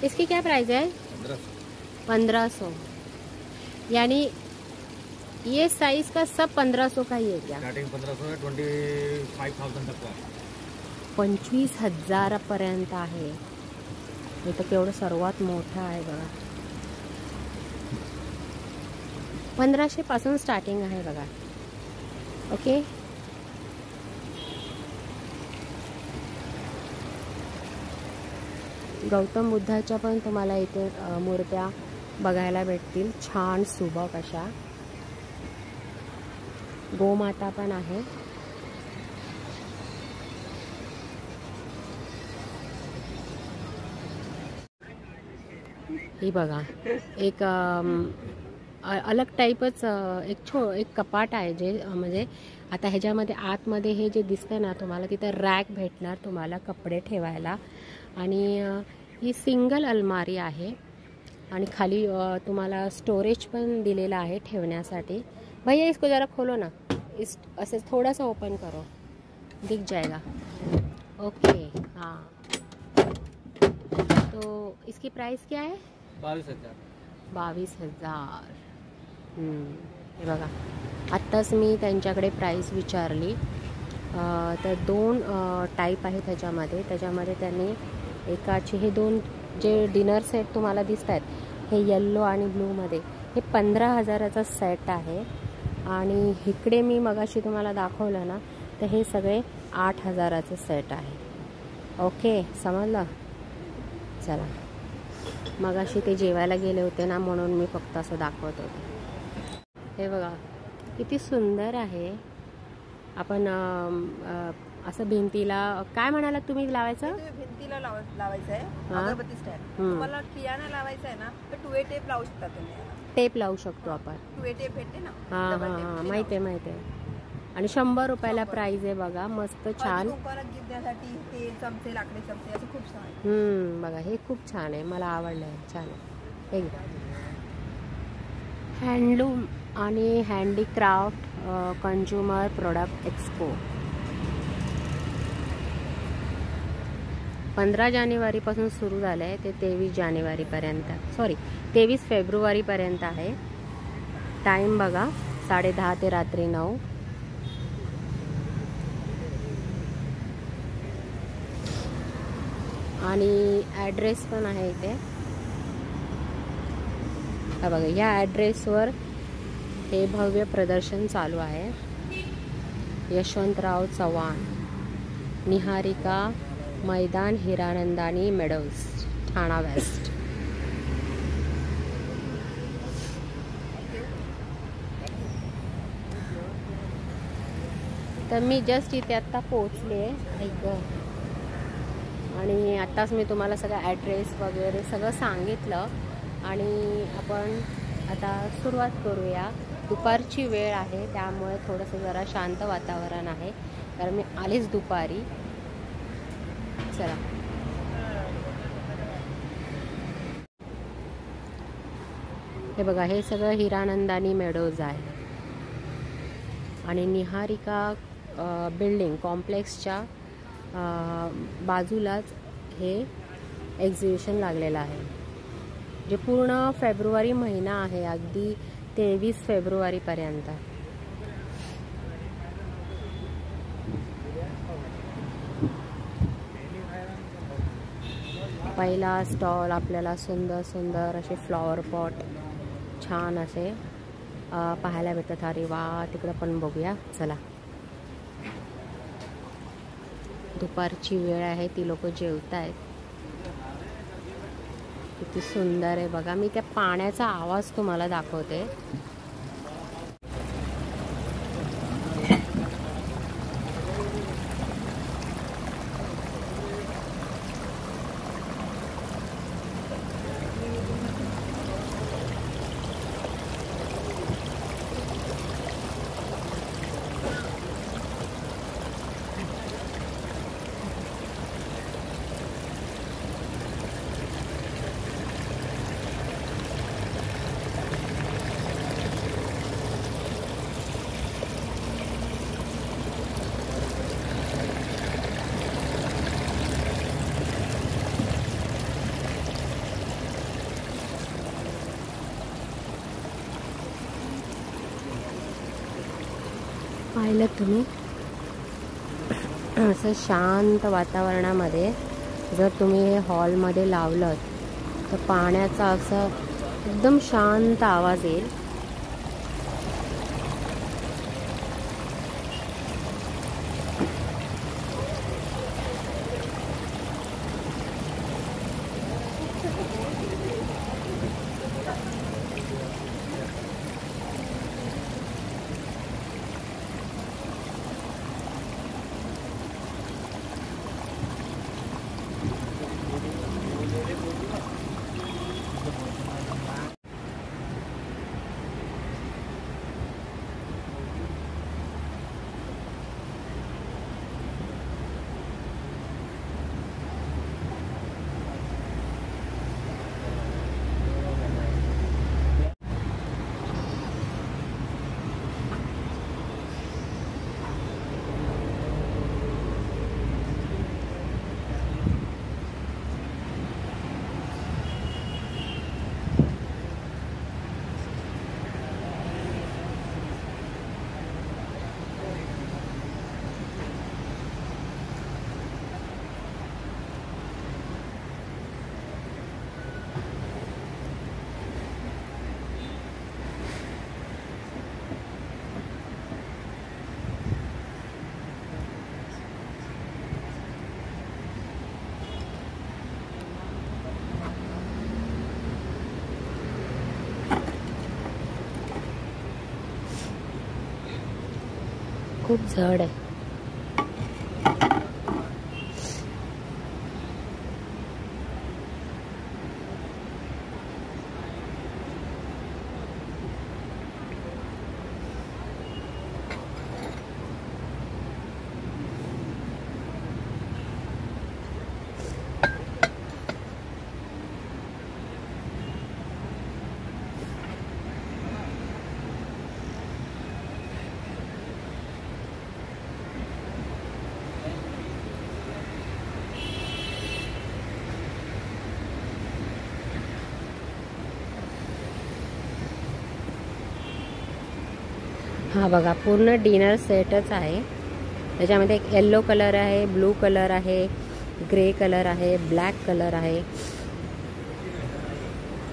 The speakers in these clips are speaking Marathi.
इसकी क्या प्राइस है? 1500। यानी ये साइज का सब 1500 का ही है क्या? स्टार्टिंग 1500 है, 25,000 तक का 25,000 पर्यंत आहे। हे तर केवढं सर्वात मोठं आहे बघा। 1500 पासून स्टार्टिंग आहे बघा। ओके, गौतम बुद्धाच्या पण तुम्हाला इथे मूर्त्या बघायला भेटतील, छान सुबक अशा। गोमाता पण आहे। ही बघा एक अलग टाईपच एक कपाट आहे, जे म्हणजे आता ह्याच्यामध्ये आतमध्ये हे जे दिसतंय ना तुम्हाला, तिथं रॅक भेटणार तुम्हाला कपडे ठेवायला। आणि ही सिंगल अलमारी आहे आणि खाली तुम्हाला स्टोरेज पण दिलेला आहे ठेवण्यासाठी। भैया इसको जरा खोलो ना, इस ऐसे थोड़ा सा ओपन करो, दिख जाएगा। ओके, हाँ, तो इसकी प्राइस क्या है? 22,000। 22,000। हे बघा, आत्ताच मी त्यांच्याकडे प्राईस विचारली। तर 2 टाईप आहे त्याच्यामध्ये त्यांनी एकाचे हे 2 जे डिनर सेट तुम्हाला दिसत आहेत हे येल्लो आणि ब्लूमध्ये, हे 15,000चा सेट आहे। आणि इकडे मी मगाशी तुम्हाला दाखवलं ना, तर हे सगळे 8,000चे सेट आहे। ओके, समजलं? चला, मगाशी ते जेवायला गेले होते ना, म्हणून मी फक्त असं दाखवत होते। हे बघा किती सुंदर आहे। आपण असं भिंतीला काय म्हणालात तुम्ही लावायचं? भिंतीला लावायचं आहे अगरबत्ती स्टँड। तुम्हाला खियाना लावायचं आहे ना, तर 2A टेप लावू शकता तुम्ही। टेप लावू शकतो आपण, 2A टेप भेटते ना। हां हां, माहिती आहे। आणि 100 रुपयाला प्राइस आहे बघा, मस्त छान। गिफ्टसाठी ते चमचे, लाकडी चमचे, असं खूप छान आहे। बघा हे खूप छान आहे, मला आवडलं आहे, छान आहे। हँडलूम आणि हँडीक्राफ्ट कंझ्युमर प्रोडक्ट एक्सपो 15 जानेवारीपासून सुरू झालं आहे, ते 23 जानेवारीपर्यंत, सॉरी 23 फेब्रुवारीपर्यंत आहे। टाईम बघा 10:30 ते रात्री 9। आणि ॲड्रेस पण आहे इथे, हा बघा, या ॲड्रेसवर हे भव्य प्रदर्शन चालू आहे। यशवंतराव चव्हाण, निहारिका मैदान, हिरानंदानी मेडोज, ठाणा वेस्ट। तर मी जस्ट इथे आत्ता पोचले आणि आत्ताच मी तुम्हाला सगळं ॲड्रेस वगैरे सगळं सांगितलं। आणि आपण आता सुरुवात करूया। दुपारची वेळ आहे, त्यामुळे थोडंसं जरा शांत वातावरण आहे, कारण मी आलीच दुपारी। चला, हे बघा, हे सगळं हिरानंदानी मेडोज आहे आणि निहारिका बिल्डिंग कॉम्प्लेक्सच्या बाजूलाच हे एक्झिबिशन लागलेलं आहे, जे पूर्ण फेब्रुवारी महिना आहे, अगदी 23 फेब्रुवारीपर्यंत। पहिला स्टॉल आपल्याला सुंदर सुंदर असे फ्लॉवर पॉट छान असे पाहायला भेटतात। अरे वा, तिकडं पण बघूया, चला। दुपारची वेळ आहे, ती लोक जेवत आहेत। किती सुंदर आहे बघा, मी त्या पाण्याचा आवाज तुम्हाला दाखवते। पाहिलं तुम्ही, असं शांत वातावरणामध्ये जर तुम्ही हे हॉलमध्ये लावलं तर पाण्याचा असा एकदम शांत आवाज येईल. खूप जड आहे. हा बघा, पूर्ण डिनर सेटच आहे. त्याच्यामध्ये एक येलो कलर आहे, ब्लू कलर आहे, ग्रे कलर आहे, ब्लॅक कलर आहे.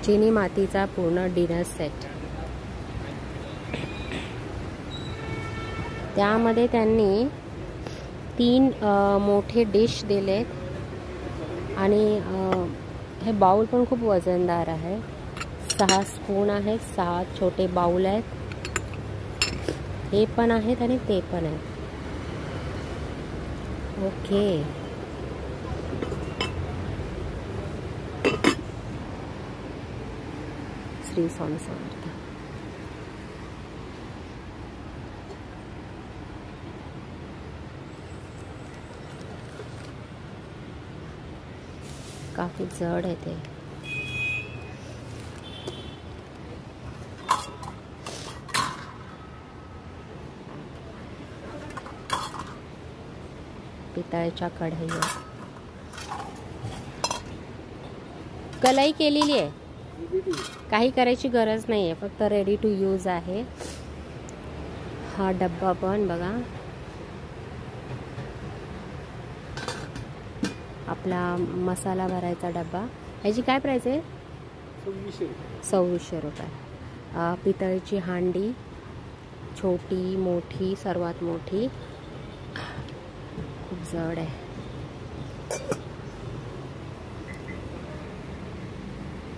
चिनी मातीचा पूर्ण डिनर सेट. त्यामध्ये त्यांनी 3 मोठे डिश दिलेत आणि हे बाउल पण खूप वजनदार आहे. 6 स्पून आहेत, 6 छोटे बाउल आहेत. हे पण आहेत आणि ते पण आहेत. ओके. श्री स्वामी समर्थ. काफी जड आहे ते. पितळेच्या कढई. कलाई केलेली आहे, काही करायची गरज नाही आहे, फक्त रेडी टू यूज आहे. हा डब्बा पण बघा, आपला मसाला भरायचा डब्बा. ह्याची काय प्राइस आहे? 2600 रुपये. पितळेची हांडी, छोटी मोठी, सर्वात मोठी. खूप जड आहे.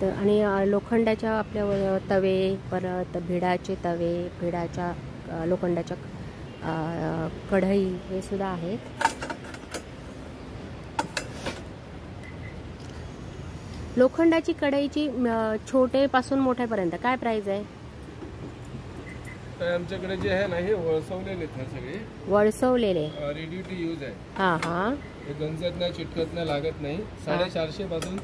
तर आणि लोखंडाच्या आपल्या तवे, परत भिडाचे तवे, भिडाच्या लोखंडाच्या कढई हे सुद्धा आहेत. लोखंडाची कढईची छोटे पासून मोठ्यापर्यंत काय प्राइस आहे? तर आमच्याकडे जे आहे ना हे वळसवलेले आहेत सगळे. वळसवलेले रेडी टू यूज आहे. हा हा. हे गंजत नाही, चिटकत नाही, लागत नाही. 450 पासून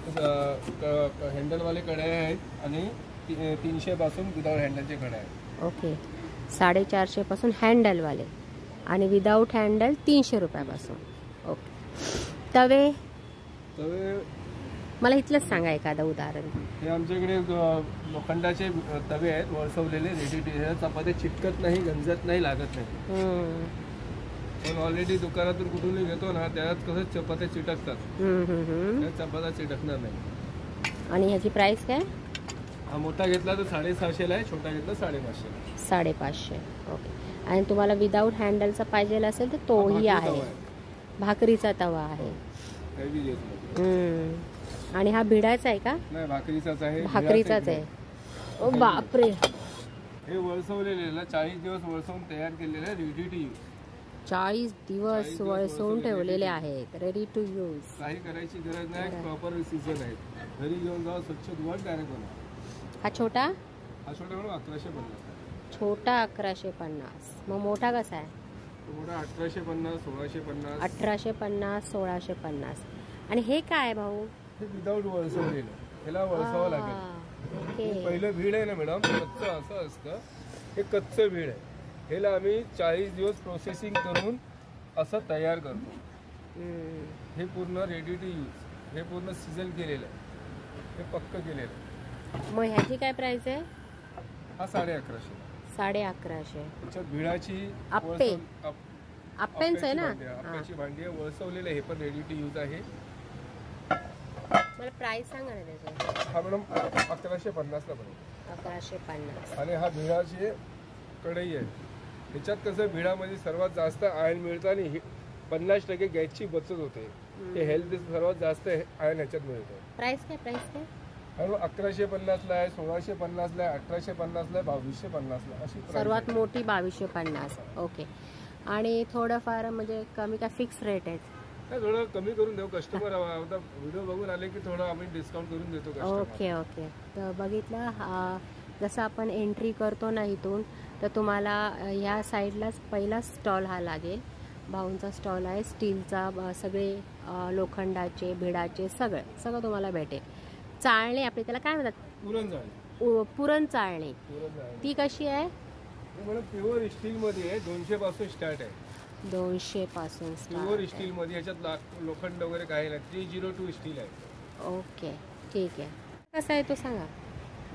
हँडलवाले कढई आहेत आणि 300 पासून विदाउट हँडलचे कढई आहेत. ओके. 450 पासून हँडलवाले आणि विदाउट हँडल 300 रुपयापासून. ओके. तवे मला इथलंच सांगा एखादं उदाहरण. हे आमच्याकडे लोखंडाचे तवे आहेत वळसवलेले, रेडी टू ईट. चपात्या चिटकत नाही, गंजत नाही, लागत नाही. पण ऑलरेडी दुकानातून कुठूनही घेतो ना, त्यात कसं चपात्या चिटकतात, त्या चपात्या चिटकणार नाही. आणि ह्याची प्राइस काय? हा मोठा घेतला तर 650 ला आहे, छोटा घेतला 550. 550. ओके. आणि तुम्हाला विदाऊट हँडलचा पाहिजे असेल तर तोही आहे. भाकरीचा तवा आहे. आणि हा भिडाचा आहे का? नाही, भाकरीचाच आहे. भाकरीचाच आहे. ओ बापरे. हे वळसवलेले 40 दिवस वळसवून तयार केलेले, रेडी टू यूज. 40 दिवस वळसवून ठेवलेले आहेत, रेडी टू यूज. काही करायची गरज नाही, प्रॉपर सीझन आहे. घरी घेऊन जाऊ, स्वच्छ धुवा, डायरेक्ट बनवा. हा छोटा? हा छोटा म्हणून 1150. छोटा 1150. मग मोठा कसा आहे? मोठा 1850, 1650. 1850, 1650. आणि हे काय भाऊ? हे विदाऊट वळसवलेलं, ह्याला वळसावं लागेल. पहिलं भीड आहे ना मॅडम, कच्चं असं असतं. हे कच्चं भीड आहे. ह्याला आम्ही 40 दिवस प्रोसेसिंग करून असं तयार करतो. हे पूर्ण रेडी टू यूज, हे पूर्ण सीझन केलेलं आहे, हे पक्क केलेलं आहे. मग ह्याची काय प्राइस आहे? हा 1150. 1150. त्याच्यात भिडाची अप्पेंच आहे ना, अप्प्याची भांडी आहे, वळसवलेलं. हे पण रेडी टू यूज आहे. मला प्राइस सांगा ना त्याची. हा मॅडम 1150 ला बनवतो. 1150. आणि हा भिडाची कढई आहे. ह्याच्यात कसं भिडामध्ये सर्वात जास्त आयर्न मिळतं आणि 50% गॅसची बचत होते. हे हेल्थ सर्वात जास्त आयर्न ह्याच्यात मिळतं. प्राइस काय? प्राइस काय? 1150 ला आहे, 1650 ला आहे, 1850 ला आहे, 2250 ला, अशी सर्वात मोठी 2250. ओके. आणि थोडंफार म्हणजे कमी का फिक्स रेट आहेत? थोडं कमी करून देऊ. कस्टमर आता व्हिडिओ बघून आले की थोडं आम्ही डिस्काउंट करून देतो कस्टमर. Okay okay. तर बघितलं, जसं आपण एंट्री करतो ना इथून, तर तुम्हाला ह्या साईडलाच पहिला स्टॉल हा लागेल. भाऊंचा स्टॉल आहे स्टीलचा. सगळे लोखंडाचे, भिडाचे सगळं तुम्हाला भेटेल. चाळणी आपली, त्याला काय म्हणतात? पुरण चाळणी. ती कशी आहे? प्युअर स्टील मध्ये आहे, 200 पासून स्टार्ट आहे. 200 पासून प्युअर स्टील मध्ये. याच्यात लोखंड वगैरे काही नाही. 302 स्टील आहे. ओके, ठीक आहे. कसा आहे तो सांगा.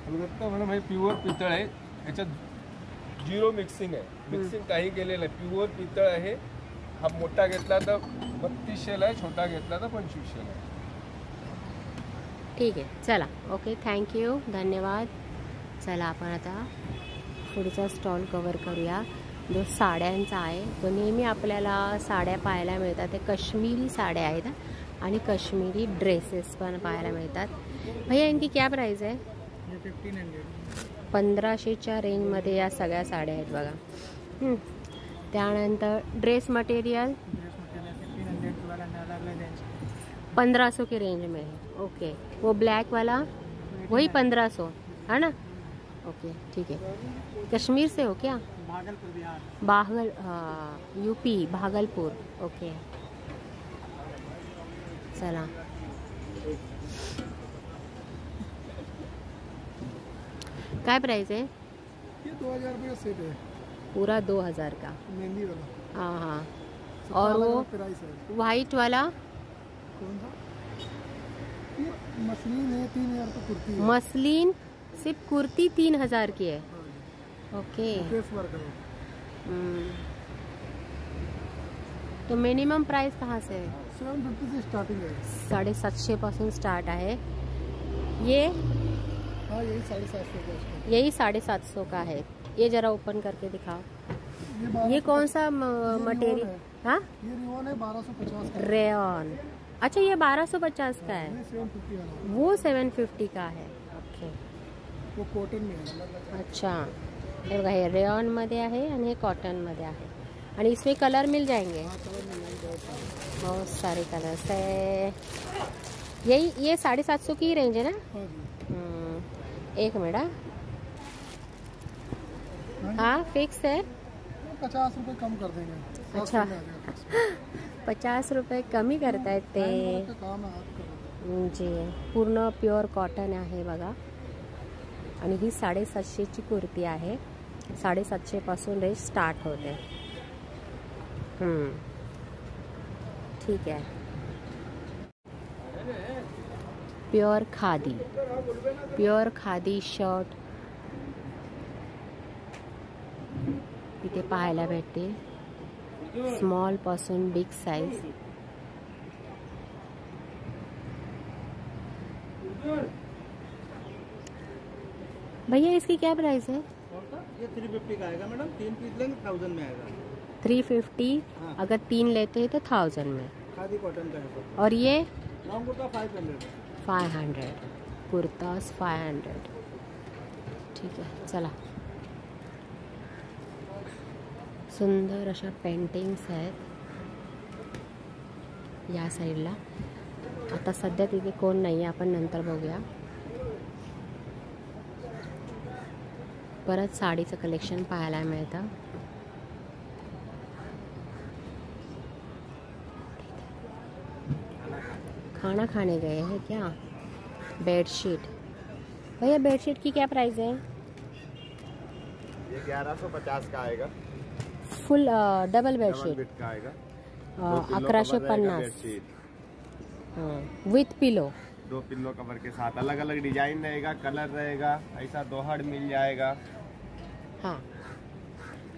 मॅडम हे प्युअर पितळ आहे. याच्यात 0 मिक्सिंग आहे. मिक्सिंग काही केलेलं आहे. प्युअर पितळ आहे. हा मोठा घेतला तर 3200 आहे, छोटा घेतला तर 2500 आहे. ठीक आहे, चला. ओके, थँक्यू, धन्यवाद. चला आपण आता पुढचा स्टॉल कवर करूया, जो साड्यांचा आहे. तो नेहमी आपल्याला साड्या पाहायला मिळतात. ते काश्मीरी साड्या आहेत आणि काश्मीरी ड्रेसेस पण पाहायला मिळतात. भैया इनकी क्या प्राइस है? 1500च्या रेंजमध्ये या सगळ्या साड्या आहेत बघा. त्यानंतर ड्रेस मटेरियल 1500 की रेंज में है. ओके. वो ब्लैक वाला वही 1500 है ना? ओके, ठीक है. कश्मीर से हो क्या? भागलपुर, हाँ, यूपी, भागलपुर. ओके, चला. काय प्राइस है? ये 2000 रुपये सेट है. पूरा 2000 का मेहंदी वाला. हाँ हाँ. और वो वाइट वाला कौन सा? ये मसलिन है, 3000 का कुर्ती है. मसलिन सिर्फ कुर्ती 3000 की है. ओके. तो मिनिमम प्राइस कहाँ से है? 750 से स्टार्टिंग है. 750 पासून स्टार्ट आहे. ये हाँ, यही 750 का. यही 750 का है. ये जरा ओपन करके दिखाओ. ये कौन सा मटेरियल? हाँ, ये रेयॉन है 1250 का. रेयॉन. अच्छा, ये 1250 का है. 750 वाला. वो 750 का है. ओके. वो कॉटन में है. अच्छा, हे बघा, हे रेयॉन मध्ये आहे आणि हे कॉटन मध्ये आहे. आणि इसमें कलर मिल जाएंगे. बहुत सारे कलर्स है. यही ये 750 की रेंज है ना? एक मिनट. हाँ, फिक्स है. 50 रुपये कम कर देंगे. अच्छा, 50 रुपये कमी करतायत ते. जी, पूर्ण प्युअर कॉटन आहे बघा. आणि ही 750ची कुर्ती आहे. 750 पासून रेंज स्टार्ट होते. ठीक आहे. प्युअर खादी शर्ट इथे पाहायला भेटतील, स्मॉल पासून बिग साइज. भैया इसकी क्या प्राइस है? ये 350 का आएगा मैडम, 3 पीस लेंगे 1000 में आएगा. 350. हाँ. अगर 3 लेते हैं तो 1000 में. खादी कॉटन का है. और ये लॉन्ग कुर्ता 500. 500 कुर्तास 500. ठीक आहे, चला. सुंदर अशा पेंटिंग्स आहेत या साईडला. आता सध्या तिथे कोण नाही आहे, आपण नंतर बघूया. परत साडीचं कलेक्शन पाहायला मिळतं. खाना खाने गए हैं क्या? बेडशीट. भैया बेडशीट की क्या प्राइस है? ये 1150 का आएगा. फुल डबल डबल बेडशीट बेड का आएगा. 1150 विथ पिलो. 2 पिल्लो कवर के साथ अलग अलग डिजाइन रहेगा, कलर रहेगा, ऐसा 2 हड़ मिल जाएगा. हाँ,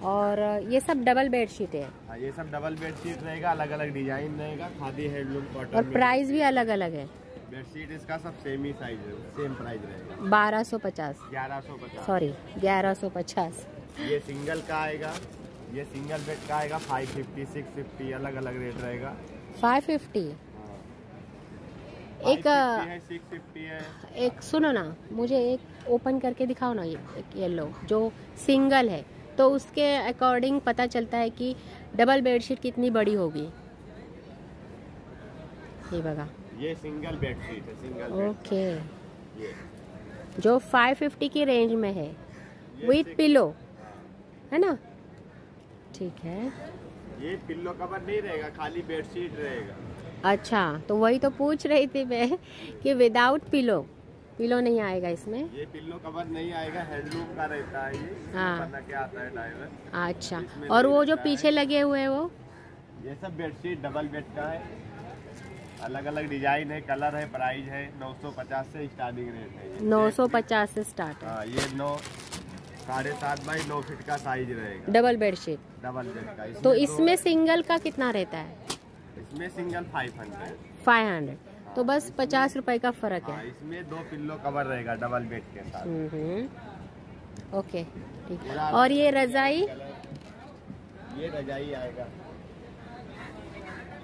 और ये सब डबल बेडशीट है. हाँ, ये सब डबल बेडशीट रहेगा, अलग अलग डिजाइन रहेगा, खादी हैंडलूम कॉटन. और प्राइस भी अलग अलग है. बेडशीट इसका सब सेम ही साइज है, सेम प्राइस रहेगा. 1250 1150. सॉरी 1150. ये सिंगल का आएगा, ये सिंगल बेड का आएगा 550, 650 अलग अलग रेट रहेगा. 550. एक 550 है, 650 है. एक सुनो ना, मुझे एक ओपन करके दिखाओ ना. ये एक येलो जो सिंगल है, तो उसके अकॉर्डिंग पता चलता है कि डबल बेडशीट कितनी बड़ी होगी. ये बघा. ये सिंगल बेडशीट है, सिंगल बेड. ओके. ये जो 550 की रेंज में है विथ पिलो, है ना? ठीक है. ये पिल्लो कवर नहीं रहेगा, खाली बेडशीट रहेगा. अच्छा, तो वही तो पूछ रही थी मैं कि विदाउट पिलो नहीं आएगा इसमें. ये पिल्लो कवर नहीं आएगा, हैंडलूम का रहता है ये. हाँ. बना के आता है ड्राइवर. अच्छा, इसमें और वो नहीं जो रहता पीछे लगे हुए हैं वो ये सब बेडशीट डबल बेड का है, अलग अलग डिजाइन है, कलर है, प्राइस है. 950 से स्टार्टिंग रेट है. ये 950 से स्टार्ट है. हाँ, ये 7.5 बाई 9 फीट का साइज रहेगा, डबल बेडशीट. डबल बेड का. तो इसमें सिंगल का कितना रहता है? इसमें सिंगल 500. 500. तो बस 50 रुपए का फर्क हाँ, है. इसमें 2 पिल्लो कवर रहेगा डबल बेड के साथ. ओके, ठीक. और ये रजाई ये रजाई आएगा,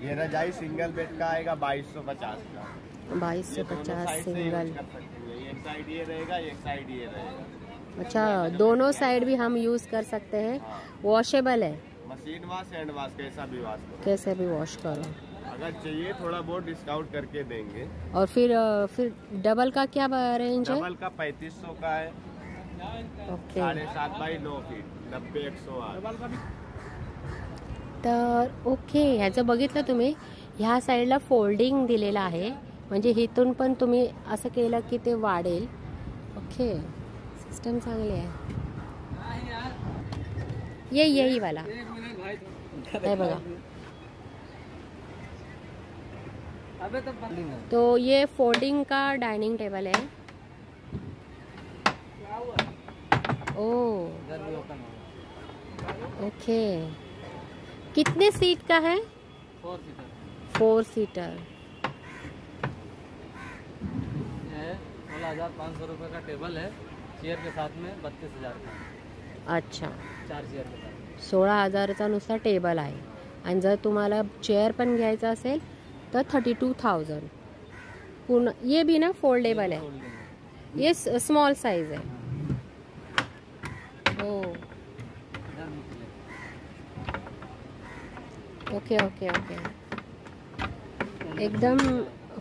ये रजाई सिंगल बेड का आएगा 2250 का. 2250 सिंगल. एक साइड ये रहेगा, एक साइड ये रहेगा. अच्छा, दोनों साइड भी हम यूज कर सकते हैं. वॉशेबल है, मशीन वॉश, हैंड वॉश, कैसा भी वॉश करो. कैसे भी वॉश करो. अगर चाहिए थोड़ा बहुत डिस्काउंट करके देंगे. और फिर डबल का क्या रेंज है? डबल का 3500 का है. ओके. 7.5 बाई 9 फीट 90-108. तर ओके, ह्याचं बघितलं तुम्ही, ह्या साईडला फोल्डिंग दिलेलं आहे, म्हणजे इथून पण तुम्ही असं केलं की ते वाढेल. ओके, सिस्टम चांगली आहे. यही वाला है बघा. तो ये फोल्डिंग का डाइनिंग टेबल है. ओ ओके. कितने सीट का है? 4 सीटर. 16,500 रुपये का टेबल है, चेयर के साथ में 32,000 का. अच्छा, 4 चेयर के साथ 16,000चा नुसता टेबल आहे. आणि जर तुम्हाला चेअर पण घ्यायचा असेल तर 32,000 पूर्ण. ये भी ना फोल्डेबल है, ये स्मॉल साइज है. ओ ओके ओके ओके. एकदम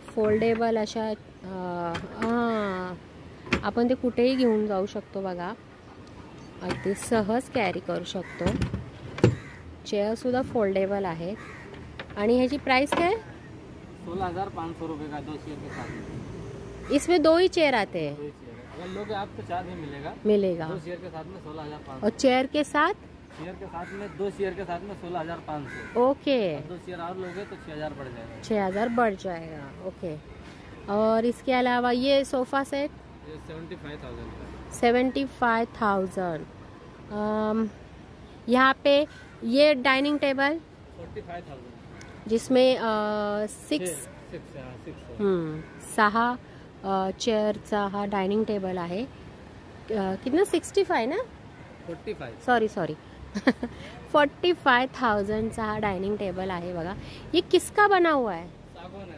फोल्डेबल अशा. हां, आपण ते कुठेही घेऊन जाऊ शकतो बघा, अगदी सहज कॅरी करू शकतो. चेअरसुद्धा फोल्डेबल आहे. आणि ह्याची प्राइस काय? 16,500 रुपये का 2 चेयर के साथ में. इसमें 2 ही चेयर आते हैं. 2 चेयर है. अगर लोगे आप तो 4 भी मिलेगा. 2 चेयर के साथ में 16,500. और चेयर के साथ चेयर के साथ में 2 चेयर के साथ में 16,500. ओके. 2 चेयर और लोगे तो 6,000 बढ़ जाएगा. 6,000 बढ़ जाएगा. ओके. और इसके अलावा ये सोफ़ा सेट ये 75,000 का 75,000। यहाँ पे ये डाइनिंग टेबल 45,000 जिसमें 6 6 चेअरचा हा डायनिंग टेबल आहे। कितना 65 ना 45 सॉरी 45,000चा हा डायनिंग टेबल आहे बघा। ये किसका बना हुआ है? सागवान है,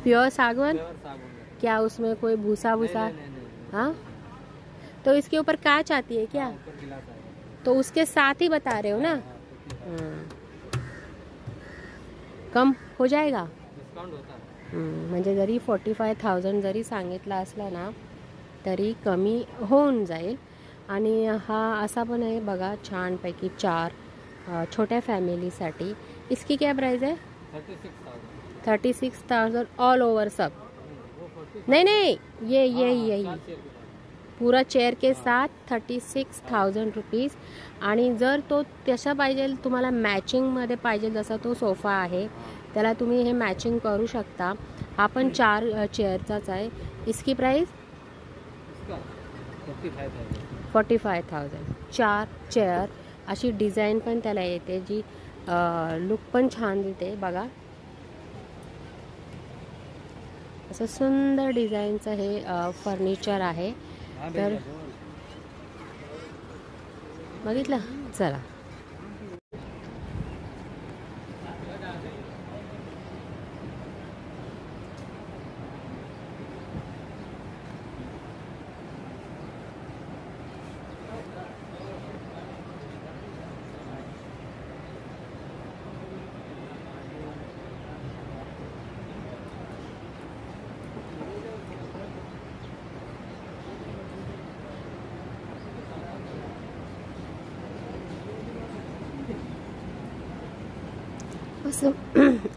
प्योर सागवान। प्योर सागवान है। क्या उसमें कोई भूसा भूसा? नहीं। हाँ, तो इसके ऊपर कांच आती है क्या? ऊपर गिलास है। तो उसके साथ ही बता रहे हो ना? कम हो जाएगा? डिस्काउंट होता है। म्हणजे जरी 45,000 जरी सांगितलं असलं ना तरी कमी होऊन जाईल। आणि हा असा पण आहे बघा छानपैकी 4 छोट्या फॅमिलीसाठी। इसकी क्या प्राइस है? 36,000 ऑल ओवर सब? नहीं ये यही पूरा चेअर के साथ 36,000 रुपीज। आणि जर तो तसा पाहिजे तुम्हाला मॅचिंगमध्ये पाहिजे जसा तो सोफा आहे त्याला तुम्ही हे मॅचिंग करू शकता। हा पण 4 चेअरचाच आहे। इसकी प्राइस 45,000 4 चेअर। अशी डिझाईन पण त्याला येते जी लुक पण छान देते बघा। असं सुंदर डिझाईनचं हे फर्निचर आहे। तर बघितलं चला।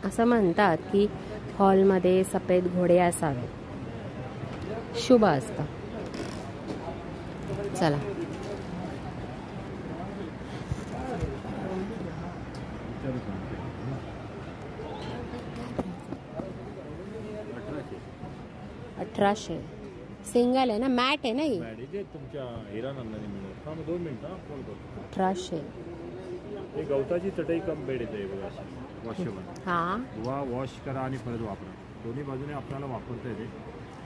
असं म्हणतात की हॉलमध्ये सफेद घोडे असावे, शुभ असतं। चला $1,800 सिंगल आहे ना, मॅट आहे ना ही? तुमच्या हिरानंदानी मिळून 2 मिनिटं कॉल करतो। 1,800 हे गवताची चटई कम बेड येते बघा, वॉशेबल। हां, धुवा, वॉश करा आणि परत वापरा, दोन्ही बाजूने आपल्याला वापरता येते।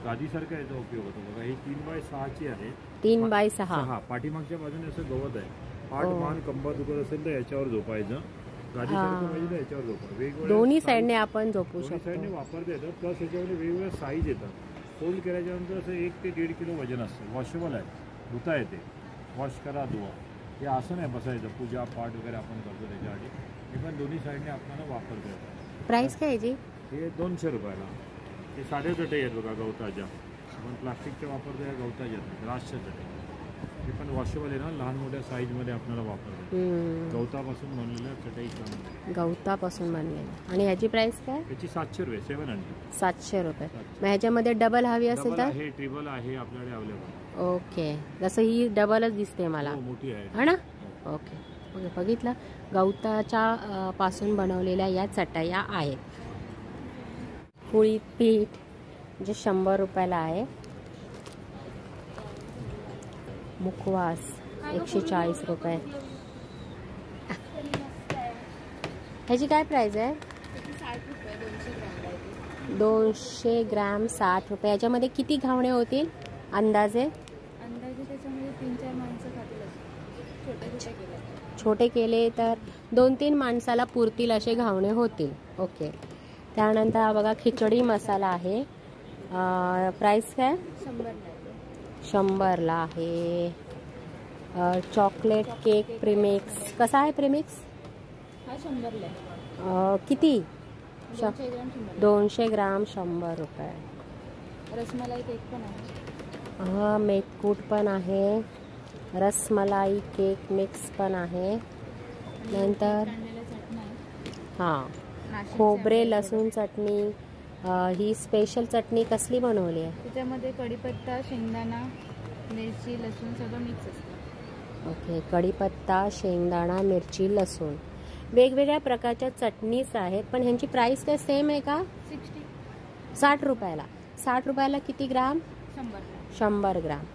गादीसारखा याचा उपयोग होतो बघा। ही 3x6ची आहे। 3x6 पाठीमागच्या बाजूने असं गवत आहे। पाठ मान कंबर दुखत असेल तर याच्यावर झोपायचं, गादीसारखं म्हणजे याच्यावर झोपा। वेगवेगळ्या दोन्ही साईडने आपण झोपू दोन्ही साईडने शकतो। वापरता येतं। प्लस याच्यामध्ये वेगवेगळ्या साईज येतात। फोल्ड केल्याच्यानंतर असं 1 ते 1.5 किलो वजन असतं। वॉशेबल आहे, धुता येते, वॉश करा, धुवा। हे असं नाही बसायचं, पूजा पाठ वगैरे आपण करतो त्याच्यासाठी। हे पण दोन्ही साईडने आपल्याला वापरता येतं। प्राइस काय आहे जी? हे 200 रुपयाला। हे साध्या चटई आहेत बघा गवताच्या, आपण प्लास्टिकच्या वापरतो, या गवताच्या आहेत, ग्लासच्या चटई। हे पण वॉशेबल आहे ना, लहान मोठ्या साईजमध्ये आपल्याला वापरतो। गवतापासून बनलेल्या चटई गवतापासून बनलेली। आणि ह्याची प्राइस काय? याची 700 रुपये, 700 रुपये। मग ह्याच्यामध्ये डबल हवी असेल तर? हे ट्रिबल आहे आपल्याकडे अवेलेबल। ओके, जसं ही डबलच दिसते मला, मोठी आहे है ना? ओके, बघितलं गवताच्या पासून बनवलेल्या या चटया आहेत। पोळी पीठ जे 100 रुपयाला आहे। मुखवास 140 रुपये। ह्याची काय प्राइस आहे? 200 ग्रॅम 60 रुपये। याच्यामध्ये किती घावणे होतील अंदाजे? त्याच्यामध्ये 3-4 माणसं खातील, छोटे केले तर 2-3 माणसाला पुरतील असे घावणे होतील। ओके, त्यानंतर हा बघा खिचडी मसाला आहे। प्राइस काय? 100ला आहे। चॉकलेट केक प्रीमिक्स कसा आहे? प्रीमिक्स हा 100ला आहे। किती? 200 ग्राम 100 रुपये। रसमलाई केक पण आहे। हा, मेटकूट पण आहे, रसमलाई केक मिक्स पण आहे। नंतर हां, खोबरे लसूण चटणी। ही स्पेशल चटणी कसली बनवली आहे? त्याच्यामध्ये कढीपत्ता, शेंगदाणा, मिरची, लसूण सगळं मिक्स असतं। ओके, कढीपत्ता, शेंगदाणा, मिरची, लसूण, वेगवेगळ्या प्रकारच्या चटणीज आहेत। पण ह्यांची प्राइस काय सेम आहे का? 60 रुपयाला. 60 रुपयाला किती ग्राम? 100 ग्राम.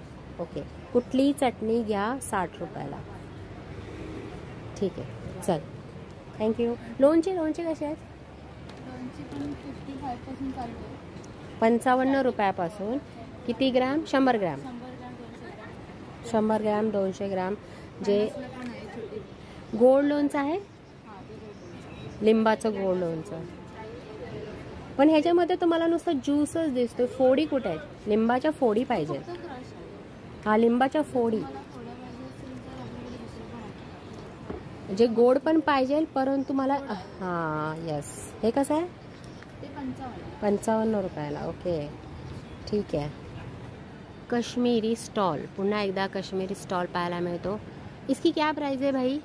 ओके. कुठलीही चटणी घ्या 60 रुपयाला. ठीक आहे, चल, थँक्यू. लोणचे कसे आहेत? 55 रुपयापासून. किती ग्राम? 100 ग्राम. 100 ग्राम, 200 ग्राम. जे गोड लोणचं आहे, लिंबाचं गोड लोणचं. पण ह्याच्यामध्ये तुम्हाला नुसतं ज्यूसच दिसतोय. फोडी कुठे आहेत? लिंबाच्या फोडी पाहिजे. हा, लिंबाच्या फोडी. जे गोड पण पाहिजे, परंतु मला हां यस. हे कसं आहे? 55 रुपयाला. ओके, ठीक आहे. कश्मीरी स्टॉल, पुन्हा एकदा कश्मीरी स्टॉल पाहायला मिळतो. इसकी क्या प्राइस है भाई?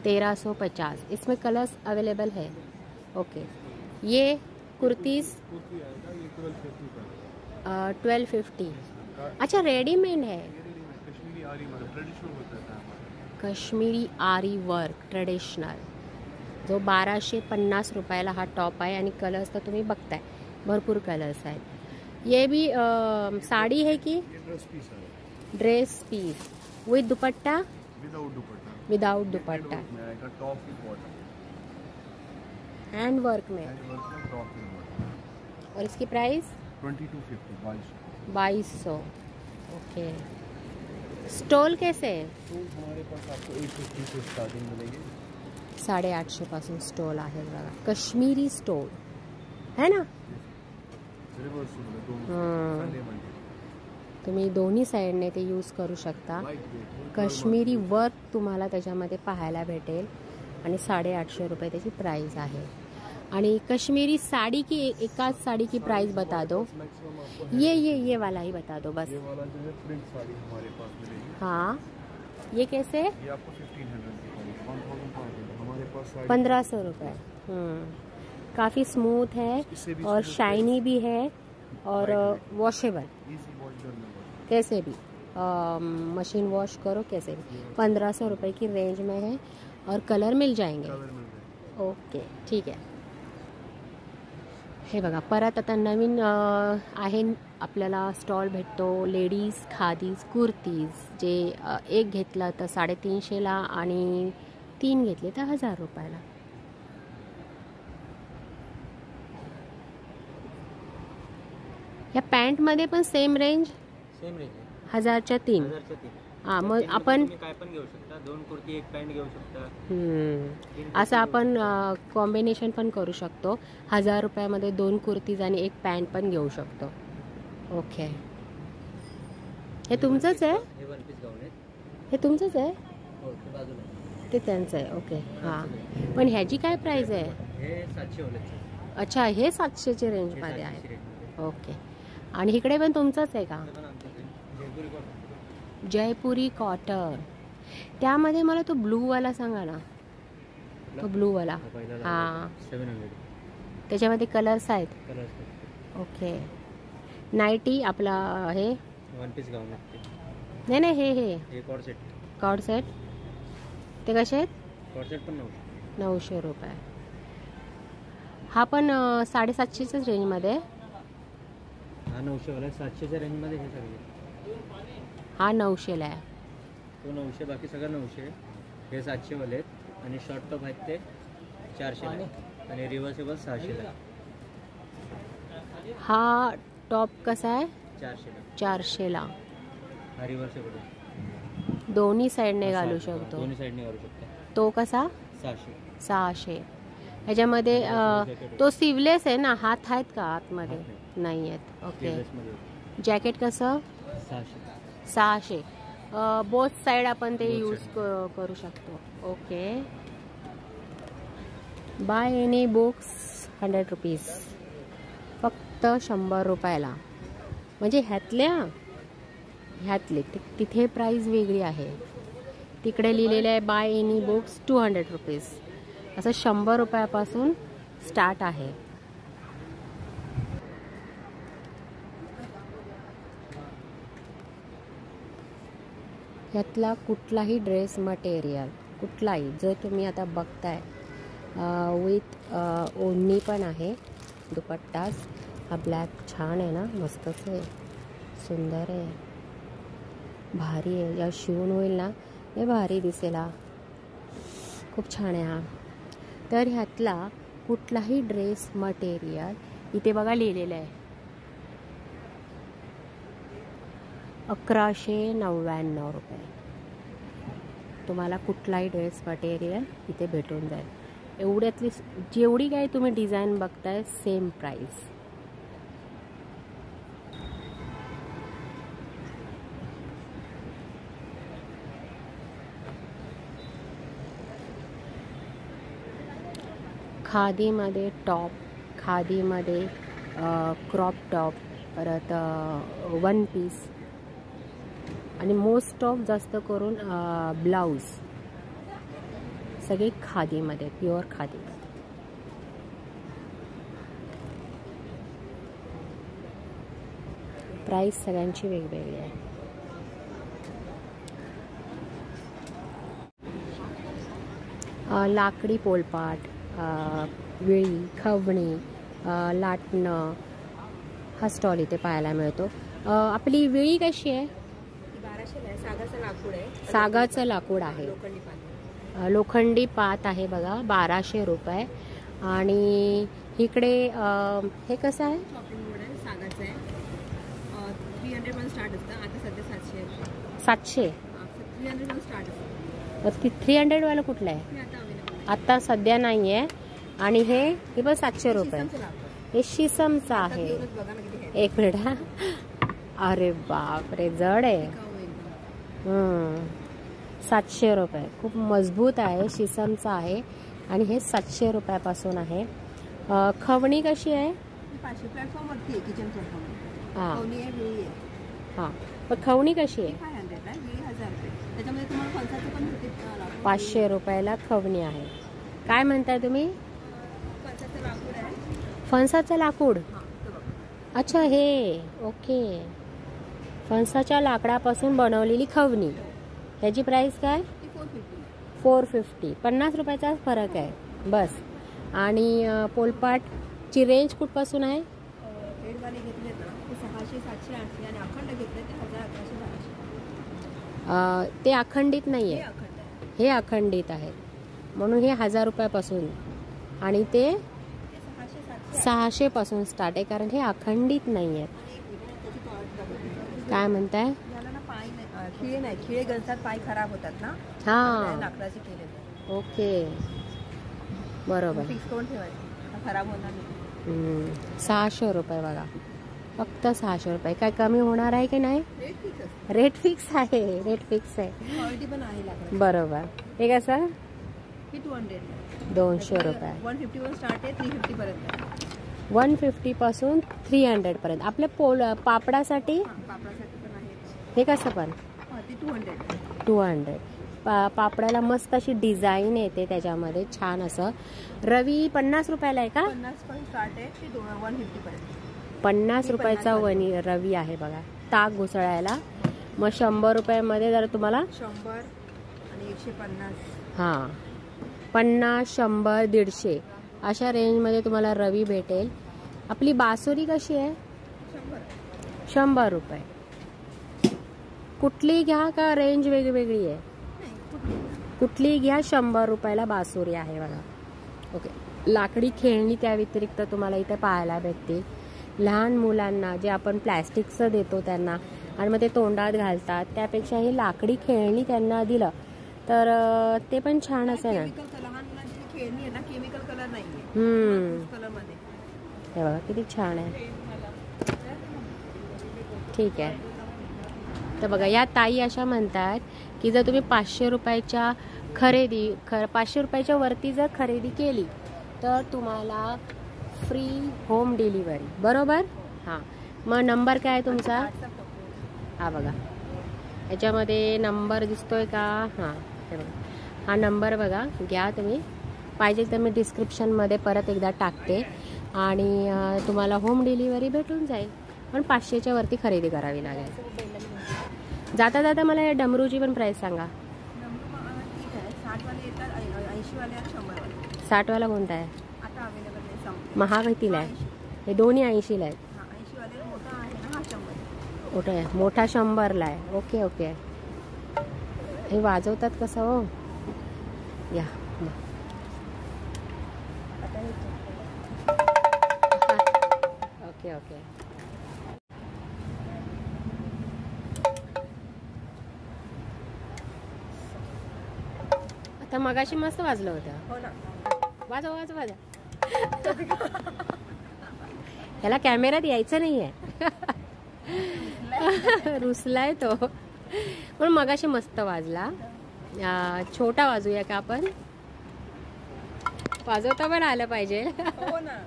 1350. इसमें कलर्स अवेलेबल है. ओके. ये कुर्तीज़ 1250. अच्छा, रेडीमेड है. कश्मीरी आरी वर्क ट्रेडिशनल, जो 1250 रुपयाला हा टॉप आहे. आणि कलर्स तर तुम्ही बघताय, भरपूर कलर्स आहेत. ये भी साड़ी है कि dress piece with dupatta? Without dupatta. Hand work में. और इसकी प्राइस 2200. ओके. स्टॉल कैसे है? हमारे पास आपको 850 से स्टार्टिंग मिलेगी. 850 पासून स्टॉल आहे बघा. कश्मीरी स्टॉल है ना? तुम्ही दोन्ही साईडने ते यूज करू शकता. कश्मीरी वर्क तुम्हाला त्याच्यामध्ये पाहायला भेटेल. आणि 850 रुपये त्याची प्राइस आहे. आणि कश्मीरी साड़ी की एकाच साड़ी की प्राइस बता दो. ये वाला ही बता दो बस. ये वाला जो है प्रिंट साड़ी हमारे पास मिलेगी. हाँ, ये कैसे? ये आपको 1500 की पड़ेगी. 1500 हमारे पास साड़ी 1500 रुपये. काफ़ी स्मूथ है और शाइनी भी है और वॉशेबल. कैसे भी मशीन वॉश करो कैसे भी. 1500 रुपये की रेंज में है और कलर मिल जाएंगे. ओके, ठीक आहे. हे बघा, परत आता नवीन आहे आपल्याला स्टॉल भेटतो. लेडीज खादीज कुर्तीज, जे एक घेतलं तर 350ला आणि 3 घेतले तर 1000 रुपयाला. या पॅन्टमध्ये पण सेम रेंज? सेम रेंज 1000च्या 3. 1000च्या 3. हां, मग आपण काय पण घेऊ शकता. 2 कुर्ती 1 पॅन्ट घेऊ शकता. असं आपण कॉम्बिनेशन पण करू शकतो. 1000 रुपयामध्ये 2 कुर्तीज आणि 1 पॅन्ट पण घेऊ शकतो. ओके. हे तुमचंच आहे? हे वन पीस गाऊन आहे. हे तुमचंच आहे? हो, ते बाजूला ते त्यांचं आहे. ओके, हां. पण ह्याची काय प्राइस आहे? हे 700 वाले. अच्छा, हे 700ची रेंजमध्ये आहे. ओके. आणि इकडे पण तुमचंच आहे का? जयपुरी कॉटन. त्यामध्ये मला तो ब्लूवाला सांगा ना. तो ब्लूवाला. हां, 700. त्याच्यामध्ये कलर्स आहेत. कलर्स. ओके. नाईटी आपला हे वन पीस गाऊन आहे. नाही, हे कॉर्ड सेट. कॉर्ड सेट ते कसे आहेत? कॉर्ड सेट पण 900 रुपये. हा पण 750च्याच रेंजमध्ये. हा 900 वाला. 700च्या रेंजमध्ये हे सगळे. हा 900ला आहे. तो 900, बाकी सगळं 900. हे 700 वाले आहेत. आणि शॉर्ट टॉप आहेत ते 400 आणि रिव्हर्सेबल 600. हा टॉप कसा आहे? 400. 400ला. हा रिव्हर्सेबल आहे. दोन्ही साईडने घालू शकतो. दोन्ही साईडने घालू शकता. तो कसा? 600. ह्याच्यामध्ये तो सिवलेस आहे ना? हात आहेत का आतमध्ये? नाही आहेत. ओके. जॅकेट कसं? 600. बोथ साईड आपण ते यूज करू शकतो. Okay. By any books 100 rupees. फक्त 100 रुपयाला. म्हणजे ह्यातले तिथे प्राईस वेगळी आहे. तिकडे लिहिलेलं आहे बाय एनी बुक्स 200 रुपीज. असं 100 रुपयापासून स्टार्ट आहे. यातला कुठलाही ड्रेस मटेरियल, कुठलाही जो तुम्ही आता बघताय विथ ओढणी पण आहे, दुपट्टाच. हा ब्लॅक छान आहे ना, मस्तच आहे, सुंदर आहे, भारी आहे. या शिवून होईल ना हे भारी दिसेल, हा खूप छान आहे हा. तर ह्यातला कुठलाही ड्रेस मटेरियल इथे बघा लिहिलेलं आहे 1199 रुपये. तुम्हाला कुठलाही ड्रेस मटेरियल इथे भेटून जाईल. एवढ्यातली जेवढी काही तुम्ही डिझाईन बघताय सेम प्राईस. खादीमध्ये टॉप, खादीमध्ये क्रॉप टॉप, परत वन पीस आणि मोस्ट ऑफ जास्त करून ब्लाऊज सगळे खादीमध्ये, प्युअर खादीमध्ये. प्राईस सगळ्यांची वेगवेगळी आहे. लाकडी पोलपाट, विळी, खवणी, लाटणं हा स्टॉल इथे पाहायला मिळतो. आपली विळी कशी आहे? 1200 आहे. सागाचं लाकूड आहे. सागाचं लाकूड आहे, लोखंडी पात. लोखंडी पात आहे बघा, 1200 रुपये. आणि इकडे हे कसं आहे? शॉपिंग मोड आहे, सागाचं आहे. 300 पण स्टार्ट असतं. आता सध्या 700 आहे. 700? 300 पण स्टार्ट असतं. 300 वाला कुठलं आहे? हे आता अवेलेबल आता सध्या नाही आहे. आणि हे पण 700 रुपये. हे शिसमचं आहे. बघा ना किती आहे. एक मिनिट हा. अरे बापरे, जड आहे. 700 रुपये. खूप मजबूत आहे, शिसमचं आहे. आणि हे 700 रुपयापासून आहे. खवणी कशी आहे? 500 प्लॅटफॉर्म वरती आहे, किचन प्लॅटफॉर्म. हां खवणी आहे, विळी आहे. हां, पण खवणी कशी आहे? 500 आहे, विळी 1000 रुपये. त्याच्यामध्ये तुम्हाला फणसाचं पण भेटेल. 500 रुपयाला खवणी आहे. काय म्हणताय तुम्ही? फणसाचं लाकूड आहे. फणसाचं लाकूड? हां, ते बघा. अच्छा, हे ओके. फणसाच्या लाकडापासून बनवलेली खवणी. ह्याची प्राईस काय? 450. 450. 50 रुपयाचा फरक आहे बस. आणि पोलपाटची रेंज कुठपासून आहे? हेडवाले घेतले ना ते 600, 700, 800 आणि अखंड घेतले ते 1000, 1100, 1200. ते अखंडित नाही हे आहे, अखंड आहे. हे अखंडित आहे म्हणून हे 1000 रुपयापासून. आणि ते 600, 700. 600 पासून स्टार्ट आहे, कारण हे अखंडित नाही आहे. काय म्हणताय? याला ना पाय नाही, खिळे नाही, खिळे गळतात, पाय खराब होतात ना. हां, लाकडाचे केले. ओके, बरोबर. फिक्स करून ठेवायचे, खराब होणार नाही. 600 रुपये बघा, फक्त 600 रुपये. काय कमी होणार आहे की नाही? रेट फिक्स असते. रेट फिक्स आहे, रेट फिक्स आहे. क्वालिटी पण आहे लाकडाची. बरोबर. हे कसं? ही 200. 200 रुपये. 150 वर स्टार्ट आहे, 350 पर्यंत आहे. 150 पासून 300 पर्यंत. आपल्या पापडासाठी पापडासाठी पण आहे. हे कसं पण? ते 200. 200. पापडाला मस्त अशी डिझाईन येते त्याच्यामध्ये, छान असं. रवी 50 रुपयाला आहे का? 50 पण स्टार्ट आहे, ते 150 पर्यंत. 50 रुपयाचा रवी आहे बघा, ताक घुसळायला. मग 100 रुपयामध्ये जर तुम्हाला 100 आणि 150. हां, 50, 100, 150 अशा रेंजमध्ये तुम्हाला रवी भेटेल. आपली बासुरी कशी आहे? 100 रुपये. कुठली घ्या का रेंज वेगवेगळी आहे? कुठली घ्या, 100 रुपयाला बासुरी आहे बघा. ओके. लाकडी खेळणी त्या व्यतिरिक्त तुम्हाला इथे पाहायला भेटते. लहान मुलांना जे आपण प्लॅस्टिकचं देतो त्यांना आणि मग ते तोंडात घालतात, त्यापेक्षा ही लाकडी खेळणी त्यांना दिलं तर ते पण छान असेल ना. लहान मुलांची खेळणी आहे ना, केमिकल कलर नाहीये, कलर मध्ये. हे बघा किती छान आहे. ठीक आहे. तर बघा, या ताई अशा म्हणतात की जर तुम्ही 500 रुपयाच्या 500 रुपयाच्या वरती जर खरेदी केली तर तुम्हाला फ्री होम डिलिव्हरी. बरोबर? हां. मग नंबर काय आहे तुमचा? हा बघा, याच्यामध्ये नंबर दिसतोय का? हां, हे बघा, हा नंबर बघा, घ्या तुम्ही. पाहिजे तर मी डिस्क्रिप्शनमध्ये परत एकदा टाकते आणि तुम्हाला होम डिलिव्हरी भेटून जाईल. पण 500च्या वरती खरेदी करावी लागेल. जाता जाता मला या डमरूची पण प्राईस सांगा. 60 वाले येतात, 80 वाले आणि 100 वाले. 60 वाला कोणता आहे? आता अवेलेबल नाही, संपले. महाग कितीला आहे? हे दोन्ही 80ला आहेत. हा 80 वाले मोठा आहे ना, हा 100. मोठा आहे, मोठा 100ला आहे. Okay okay. हे वाजवतात कसं हो? या आता हे ओके ओके. आता मगाशी मस्त वाजलं होतं. हो ना. वाजव वाजव वाजव. ह्याला कॅमेऱ्यात यायचं नाहीये. रुसलाय तो. पण मगाशी मस्त वाजला. छोटा वाजूया का आपण? वाजवता पण आलं पाहिजे. हो ना.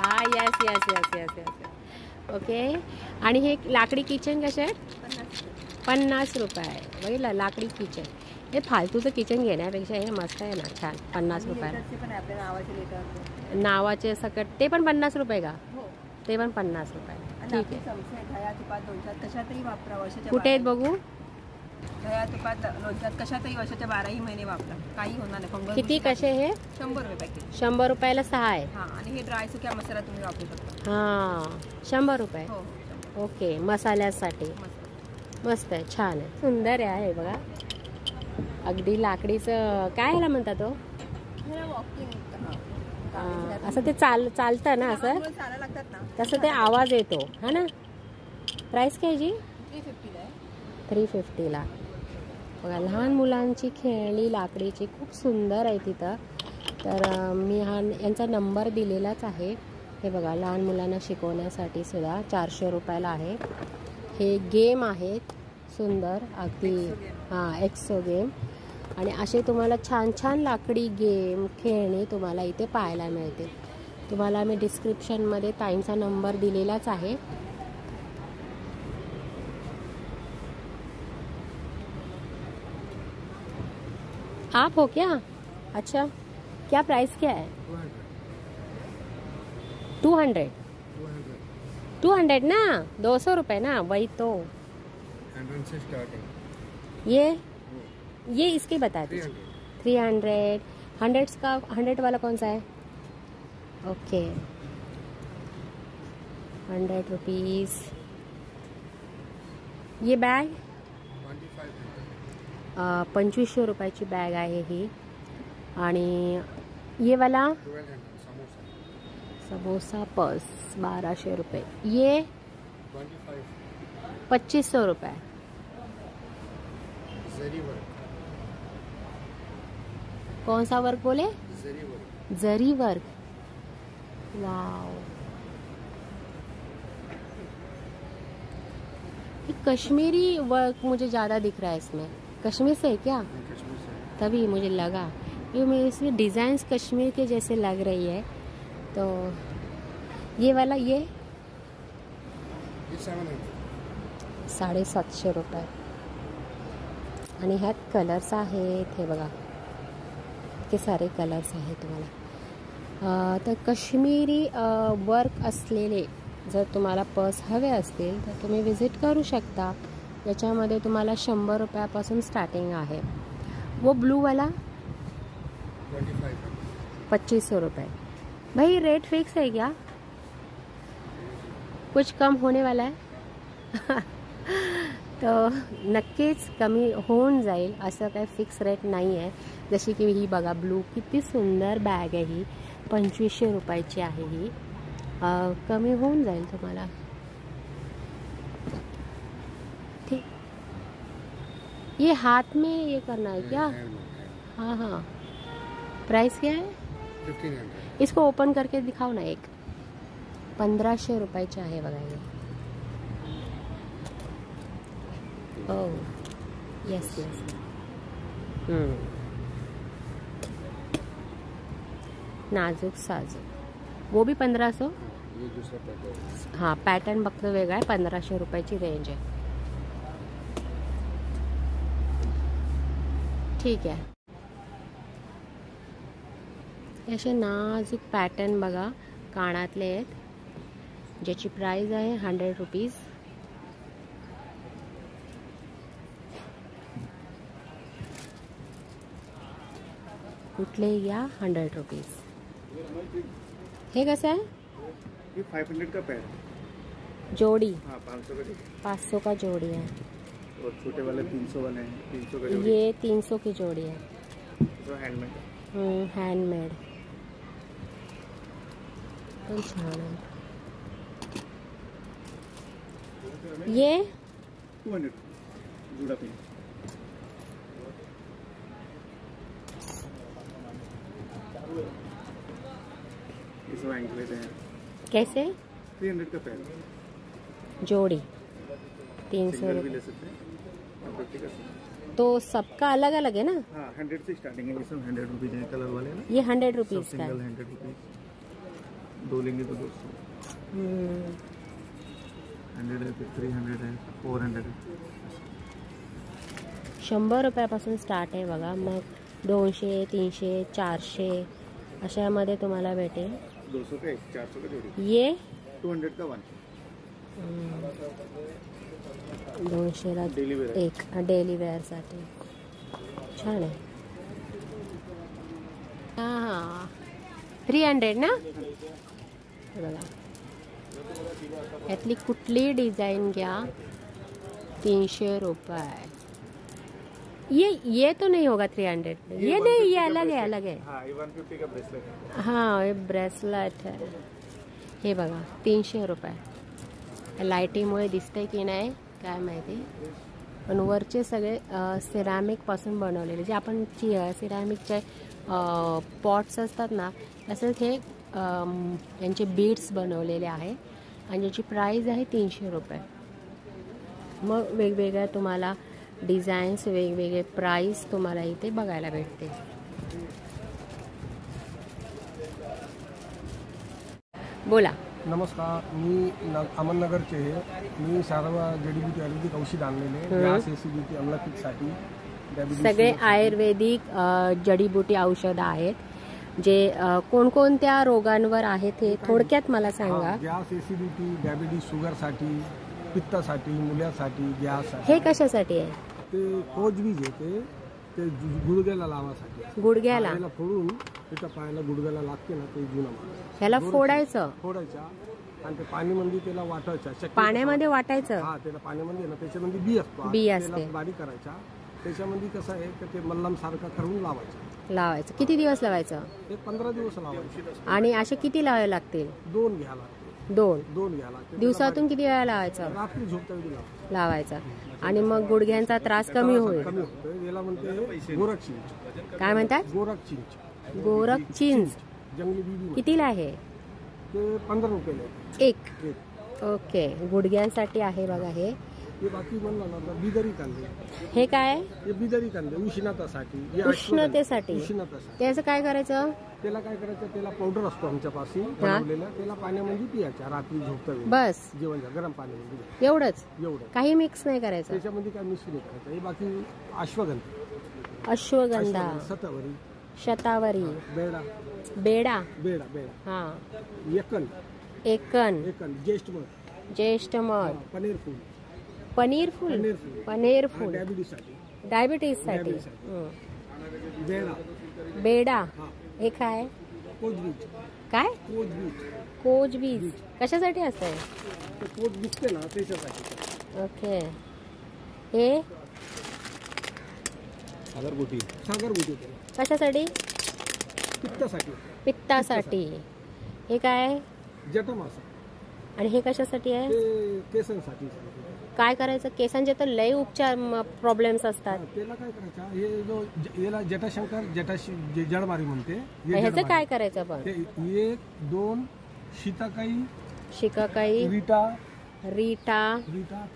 हा yes yes yes yes yes. Okay. आणि हे लाकडी किचन कसे आहे? 50 रुपये. बघितलं, लाकडी किचन. हे फालतूचं किचन घेण्यापेक्षा हे मस्त आहे ना, छान. 50 रुपयाला. लेटरचे पण आहे आपल्या नावाचे लेटर. नावाचे सकट ते पण 50 रुपये का? हो. ते पण 50 रुपये. आणि ठीक आपले आहे. चमचे आहेत, दह्या तुपात लोणच्यात कशातही वापरा. वर्षाच्या कुठे आहेत बघू? दह्या तुपात लोणच्यात कशातही वर्षाच्या 12ही महिने वापरा, काही होणार नाही. फंगस किती कसे हे? 100 रुपये पॅकेट. 100 रुपयाला 6 आहे. हा, आणि हे ड्राय सुक्या मसाला तुम्ही वापरू शकता. हां 100 रुपये. हो. ओके. मसाल्यासाठी मस्त. मस्त आहे, छान आहे, सुंदर आहे. हे बघा, अगदी लाकडीचं काय ह्याला म्हणतात तो? वॉकिंग असं ते चालतं ना, असं चालायला लागतात ना, तसं ते आवाज येतो, हा ना. प्राइस काय जी? 350 आहे. 350ला. बघा, लहान मुलांची खेळणी लाकडीची खूप सुंदर आहे तिथं. तर मी यांचा नंबर दिलेलाच आहे. हे बघा, लहान मुलांना शिकवण्यासाठी सुद्धा 400 रुपयाला आहे. हे गेम आहेत सुंदर अगदी. हां, एक्सो गेम. आणि असे तुम्हाला छान छान लाकडी गेम खेळणी तुम्हाला इथे पाहायला मिळते. तुम्हाला मी डिस्क्रिप्शनमध्ये ताईंचा नंबर दिलेलाच आहे. आप हो क्या? अच्छा, क्या प्राइस क्या है? 200 200 ना, 200 रुपये ना, वही तो. 100 से स्टार्ट है. ये इसके बता दीजिए. 300. 100 का 100 वाला कौन सा है? Okay, 100 rupees. ये बॅग 2500 रुपयाची बॅग आहे ही. आणि ये वाला समोसा पर्स 1200 रुपये. ये 2500 रुपये. कौन सा वर्क बोले? जरी वर्क. वाव, कश्मीरी वर्क मुझे ज़्यादा दिख रहा है इसमें. कश्मीर से है क्या? तभी मुझे लगा, ये मेरे इसमें डिज़ाइंस कश्मीर के जैसे लग रही है. तो ये वाला ये 750 रुपये. आणि ह्यात कलर्स आहेत. हे बघा, इतके सारे कलर्स आहेत तुम्हाला. तर कश्मीरी वर्क असलेले जर तुम्हाला पर्स हवे असतील तर तुम्ही विजिट करू शकता. याच्यामध्ये तुम्हाला 100 रुपयापासून स्टार्टिंग आहे. वो ब्लू वाला 2500 रुपये. भाई रेट फिक्स है क्या? कुछ कम होने वाला है? तर नक्कीच कमी होऊन जाईल, असं काही फिक्स रेट नाही आहे. जशी की ही बघा, ब्लू किती सुंदर बॅग आहे ही. 2500 रुपयाची आहे ही. कमी होऊन जाईल तुम्हाला. ठीक. ये हाथ में ये करना है क्या? हाँ हाँ. प्राइस क्या है? 1500. इसको ओपन करके दिखाओ ना. एक 1500 रुपयाची आहे बघा हे. Oh yes yes. नाजूक साजूक, वो भी 1500. ये दूसरा पैटर्न. हाँ, पॅटर्न फक्त वेगळा आहे. 1500 रुपयाची रेंज आहे. ठीक आहे. असे नाजूक पॅटर्न बघा, कानातले आहेत, ज्याची प्राइस आहे 100 रुपीज. कुठलेही घ्या 100 रुपीज. हे कसं आहे? ये 500 का पैर. जोड़ी. हाँ 500 का जोड़ी. 500 का जोड़ी है. और छोटे वाले 300 वाले हैं. 300 का जोड़ी. ये 300 की जोड़ी है. जो हैंडमेड. हैंडमेड. पण छान आहे. ये 200 जुड़ा पिन. ये सब एंकलेट हैं. कैसे? 300 का पैर. जोड़ी 300 सिंगल भी रुपये. ले सकते हैं. 150 का. तो सबका अलग अलग है ना? हाँ 100 से स्टार्टिंग है. ये सब 100 रुपीज है. कलर वाले ना. ये 100 सब रुपीज़ का सिंगल है. 100 रुपीज. दो लेंगे तो 200. 100 है फिर 300 है 400 है. 100 रुपयापासून स्टार्ट आहे बघा. मग 200, 300, 400 अशामध्ये तुम्हाला भेटेल. 200 का एक, 400 का जोड़ी. ये 200 का 1. 200ला डेली वेअर. एक डेली वेअरसाठी छान आहे. हां 300 ना? हे बघा यातली कुठली डिझाईन घ्या 300 रुपये. ये तो नहीं होगा 300. ये नहीं, ये अलग है, अलग है. हाँ ये 150 का ब्रेसलेट है. हाँ हे ब्रेसलेट आहे. हे बघा 300 रुपये. लाईटीमुळे दिसतंय की नाही काय माहिती. पण वरचे सगळे सिरॅमिकपासून बनवलेले जे आपण सिरॅमिकचे पॉट्स असतात ना तसंच हे यांचे बीड्स बनवलेले आहे आणि ज्याची प्राईज आहे 300 रुपये. मग वेगवेगळ्या तुम्हाला डिझाईन्स वेगवेगळे प्राईस तुम्हाला इथे बघायला भेटते. बोला. नमस्कार, मी अहमदनगरचे आहे. मी सर्व जडीबुटी आयुर्वेदिक औषध आणलेले गॅस, एसिडिटी, अम्लपित्तसाठी, डायबिटीज. सगळे आयुर्वेदिक जडीबुटी औषध आहेत जे कोणकोणत्या रोगांवर आहेत हे थोडक्यात मला सांगा. गॅस, एसिडिटी, डायबिटीज, शुगरसाठी, पित्तासाठी, मुलासाठी, गॅस. हे कशासाठी आहे? ते कोजबीज आहे ते गुडघ्याला लावासाठी. गुडघ्याला पायाला फोडून त्याच्या पायाला गुडघ्याला लागते ना ते जुना माल. ह्याला फोडायचं फोडायचा आणि ते पाण्यामध्ये त्याला वाटायचा. पाण्यामध्ये वाटायचं. हा त्याला पाण्यामध्ये ना त्याच्यामध्ये बी असतो. बी असते. त्याला बारीक करायचा. त्याच्यामध्ये कसं आहे तर ते मल्लम सारखं करून लावायचं. किती दिवस लावायचं? ते 15 दिवस लावायचं. आणि असे किती लावावे लागतील? 2 घ्या लागते. 2 घ्या लागते. दिवसातून किती वेळा लावायचं? रात्री झोपता लावायचं. आणि मग गुडघ्यांचा त्रास कमी होईल. कमी होतो. याला म्हणते गोरखचिंच. काय म्हणतात? गोरखचिंच. गोरखचिंच. जंगली बीबी. कितीला आहे? ते 15 रुपयाला एक. ओके गुडघ्यांसाठी आहे बघा हे. हे बाकी म्हणलं ना बिदरी कांदे. हे काय? हे बिदरी कांदे उष्णतासाठी. उष्णतेसाठी. त्याचं काय करायचं? त्याला काय करायचं, त्याला पावडर असतो आमच्यापाशी बनवलेला. त्याला पाण्यामध्ये पियायचा रात्री झोपता वेळी. बस जेवणच्या गरम पाण्यामध्ये. एवढंच? एवढं. काही मिक्स नाही करायचं त्याच्यामध्ये काय मिक्स नाही करायचं. हे बाकी अश्वगंधा, शतावरी, शतावरी, बेडा, बेडा, बेडा, बेडा, हा, एकन, एकन, एकन, ज्येष्ठमध, ज्येष्ठमध, पनीर फूल, पनीर फूल, पनीर फूल, डायबिटीज साठी, बेडा, बेडा. हे काय? कोजबीज. काय? कोजबीज. कोजबीज कशासाठी असतंय? ते पोट दुखते ना त्याच्यासाठी. ओके. हे सागरगोटी. सागरगोटी कशासाठी? पित्तासाठी. पित्तासाठी. हे काय? जटमासा. आणि हे कशासाठी आहे? ते केसांसाठी. काय करायचं? केसांचे तर लय उपचार प्रॉब्लेम्स असतात. त्याला काय करायचं, हे जो याला जटाशंकर जडमारी म्हणते. ह्याचं काय करायचं? पण 1, 2 शिकाकाई, रीटा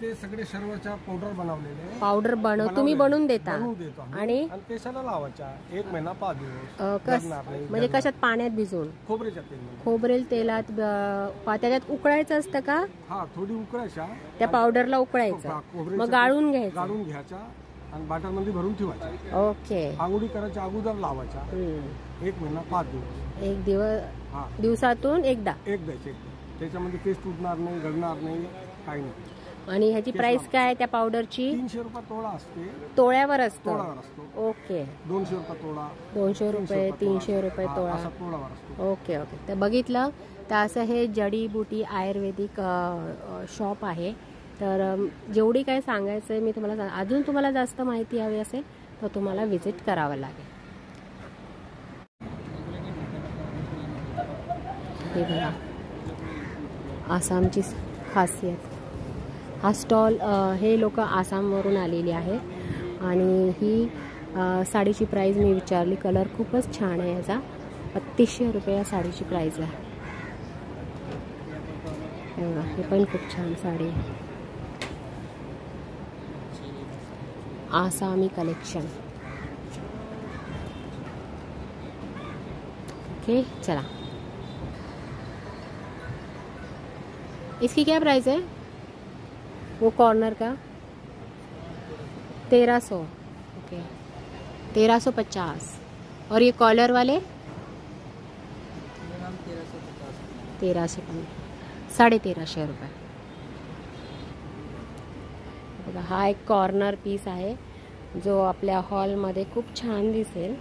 ते सगळे सर्वच्या पावडर बनवलेले. पावडर तुम्ही बनवून देता? आणि केसाला लावायचा 1 महिना 5 दिवस. म्हणजे कशात? पाण्यात भिजवून? खोबरेल तेलात. त्याच्यात उकळायचं असतं का? हा थोडी उकळायच्या. त्या पावडरला उकळायचं, मग गाळून घ्यायचा आणि बाटलमध्ये भरून ठेवायचा. ओके. आंघोळी करायच्या अगोदर लावायचा. 1 महिना 5 दिवस. 1 दिवस दिवसातून एकदा. त्याच्यामध्ये केस तुटणार नाही, गळणार नाही, काही नाही. आणि ह्याची प्राइस काय आहे त्या पावडरची? 300 रुपये तोडा असते. तोळ्यावर असतं. तोडावर असतो. ओके. 200 रुपये तोडा. 200 रुपये 300 रुपये तोळा. असा तोडावर असतो. Okay okay. तर बघितलं तर असं हे जडीबुटी आयुर्वेदिक शॉप आहे. तर जेवढी काय सांगायचं आहे मी तुम्हाला अजून तुम्हाला जास्त माहिती हवी असेल तर तुम्हाला व्हिजिट करावं लागेल. हे बघा आसामची खासियत. हा स्टॉल हे लोक आसामवरून आलेले आहेत आणि ही साडीची प्राईस मी विचारली. कलर खूपच छान आहे याचा. 3200 रुपये या साडीची प्राईस आहे. हे बघा हे पण खूप छान साडी आहे. आसामी कलेक्शन. ओके चला. इसकी क्या प्राइस है? वो कॉर्नर का 1300. ओके 1350. और ये कॉलर वाले 1350 रुपये. बघा हा एक कॉर्नर पीस आहे जो आपल्या हॉलमध्ये खूप छान दिसेल.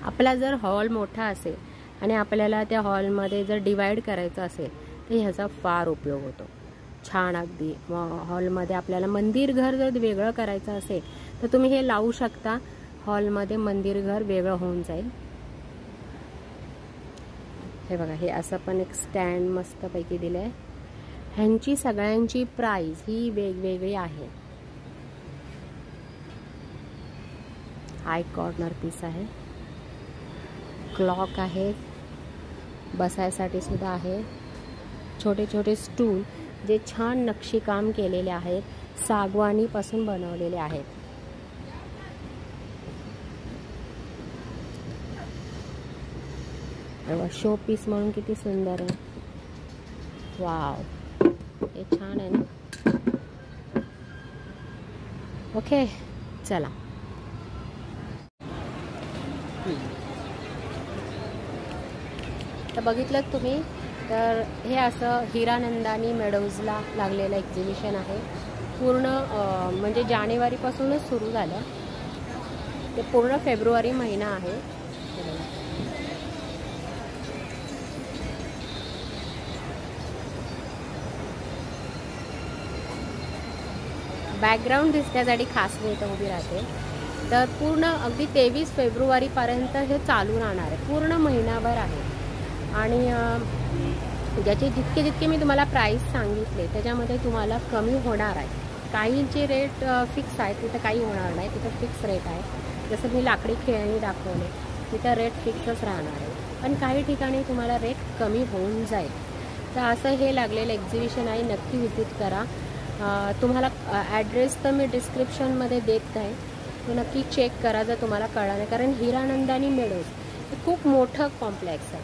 आपला जर हॉल मोठा असेल आणि आपल्याला त्या हॉलमध्ये जर डिवाइड करायचं असेल तर ह्याचा फार उपयोग होतो. छान अगदी हॉलमध्ये आपल्याला मंदिर घर जर वेगळं करायचं असेल तर तुम्ही हे लावू शकता. हॉलमध्ये मंदिर घर वेगळं होऊन जाईल. हे बघा हे असं पण एक स्टँड मस्तपैकी दिलं आहे. ह्यांची सगळ्यांची प्राइस ही वेगवेगळी आहे. हा एक कॉर्नर पीस आहे. क्लॉक आहे. बसायसाठी सुद्धा आहे. छोटे छोटे स्टूल जे छान नक्षीकाम केलेले आहेत. सागवानीपासून बनवलेले आहेत. शो पीस म्हणून किती सुंदर आहे. वाव हे छान आहे ना. ओके चला. तर बघितलं तुम्ही तर हे असं हिरानंदानी मेडोजला लागलेलं एक्झिबिशन आहे. पूर्ण म्हणजे जानेवारीपासूनच सुरू झालं ते पूर्ण फेब्रुवारी महिना आहे. बॅकग्राऊंड दिसण्यासाठी खास मी इथं उभी राहते. तर पूर्ण अगदी 23 फेब्रुवारीपर्यंत हे चालू राहणार आहे. पूर्ण महिनाभर आहे. आणि ज्याचे जितके जितके मी तुम्हाला प्राईस सांगितले त्याच्यामध्ये तुम्हाला कमी होणार आहे. काहींचे रेट फिक्स आहे तिथं काही होणार नाही. तिथं फिक्स रेट आहे. जसं मी लाकडी खेळणी दाखवले तिथं रेट फिक्सच राहणार आहे. पण काही ठिकाणी तुम्हाला रेट कमी होऊन जाईल. तर असं हे लागलेलं एक्झिबिशन आहे. नक्की व्हिजिट करा. तुम्हाला ॲड्रेस तर मी डिस्क्रिप्शनमध्ये देत आहे. तो नक्की चेक करा जर तुम्हाला कळलं नाही. कारण हिरानंदानी मेडोज हे खूप मोठं कॉम्प्लेक्स आहे.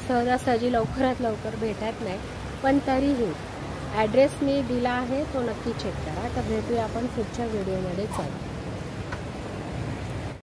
सहजासहजी लवकरात लवकर भेटत नाही. पण तरीही ॲड्रेस मी दिला आहे तो नक्की चेक करा. तर भेटूया आपण पुढच्या व्हिडिओमध्ये. चला.